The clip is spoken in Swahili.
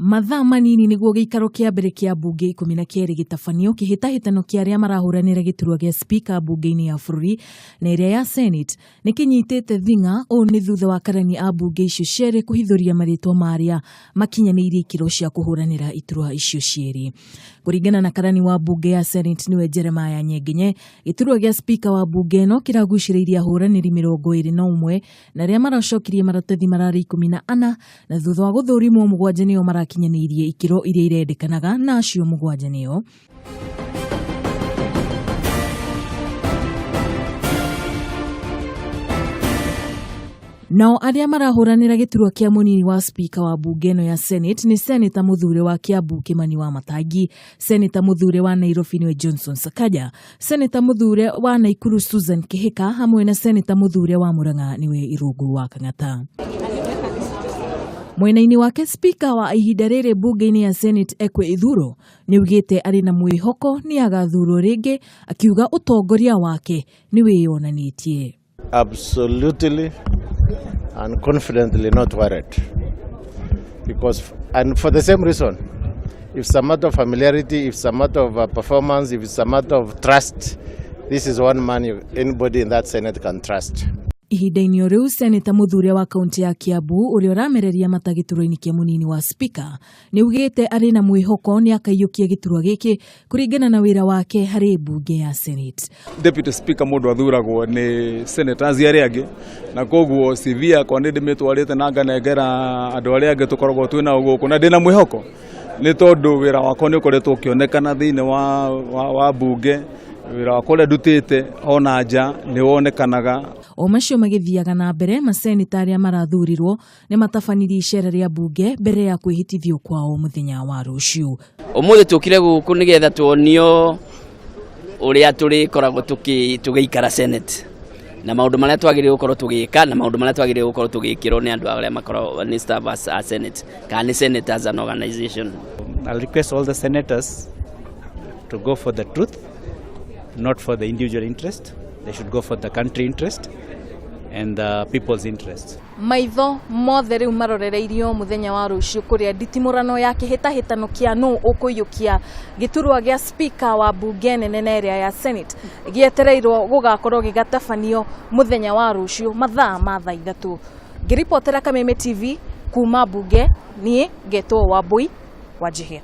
Mathaa manini niguo giikaro kia mbere kia bunge 12 gitafanio kihitahitano kia aria marahuranira giturwa gia speaker bunge-ini ya bururi na iria ya Senate nikinyitite thinga o ni thutha wa karani a bunge icio ciere kuhithuria maritwa maria makinyanirie ikiro cia kuhuranira iturwa icio cieri. Kuringana na karani wa bunge ya Senate niwe Jeremiah Nyegenye, giturwa gia speaker wa bunge no kiraguciririe ahuraniri 21 na aria maracokirie maratathi marari 14 na thutha wa guthurimwo mugwanja nio kinyaneirie ikiro iria irendekanaga na acio mugwanja nio nao aria marahuranira giturwa kia munini wa speaker wa bunge no ya Senate ni Senator Muthure wa Kiambu Kimani Wamatangi, Senator Muthure wa Nairobi niwe Johnson Sakaja, Senator Muthure wa Naikuru Susan Kihika hamwe na Senator Muthure wa Murang'a niwe Irungu wa Kang'ata. Mwena-ini wake speaker wa ihinda riri bunge-ini ya Senate Ekwe Ithuro niugite ari na mwihoko ni agathurwo ringi akiuga utongoria wake ni wiyonanitie. Absolutely and confidently not worried, because and for the same reason, if it's a matter of familiarity, if it's a matter of performance, if it's a matter of trust, this is one man anybody in that Senate can trust. Ihinda-ini riu Senator Muthure wa kaunti ya Kiambu uria ramereria matagituro-ini kia munini wa speaker niugite ari na mwihoko ni akaiyukia giturwa giki kuringana na wira wake hari bunge ya Senate. Deputy Speaker mundu athuragwo ni senators aria angi na koguo CV akwa ndi mitwarite na nganengera andu aria angi tukoragwo twina uguku na ndina mwihoko ni tondu wira wakwa ni ukoretwo ukionekana thiini wa bunge. Wira wakwa ndutite ona nja ni wonekanaga. O macio magithiaga na mbere maseneta aria marathurirwo ni matafaniri icera ria bunge mbere ya kwihitithio kwao muthenya wa ruciu. Umuthi tukire guku nigetha tuonio uria turi koragwo tugiikara Senate na maundu maria twagire gukorwo tugika na maundu maria twagire gukorwo tugikirwo ni andu aria makorwo ni staff as Senate kana Senate as an organization. I'll request all the senators to go for the truth, not for the individual interest. They should go for the country interest and the people's interest. Maitho mothe riu marorereirio muthenya wa ruciu kuria nditimurano ya kihitahitano kia no ukuyukia giturwa gia speaker wa bunge nene area ya Senate gietereirwo gugakorwo gigatafanio muthenya wa ruciu mathaa ma thaa 3. Ngiripotera Kameme TV kuma bunge nie Getwo Wambui Wanjihia.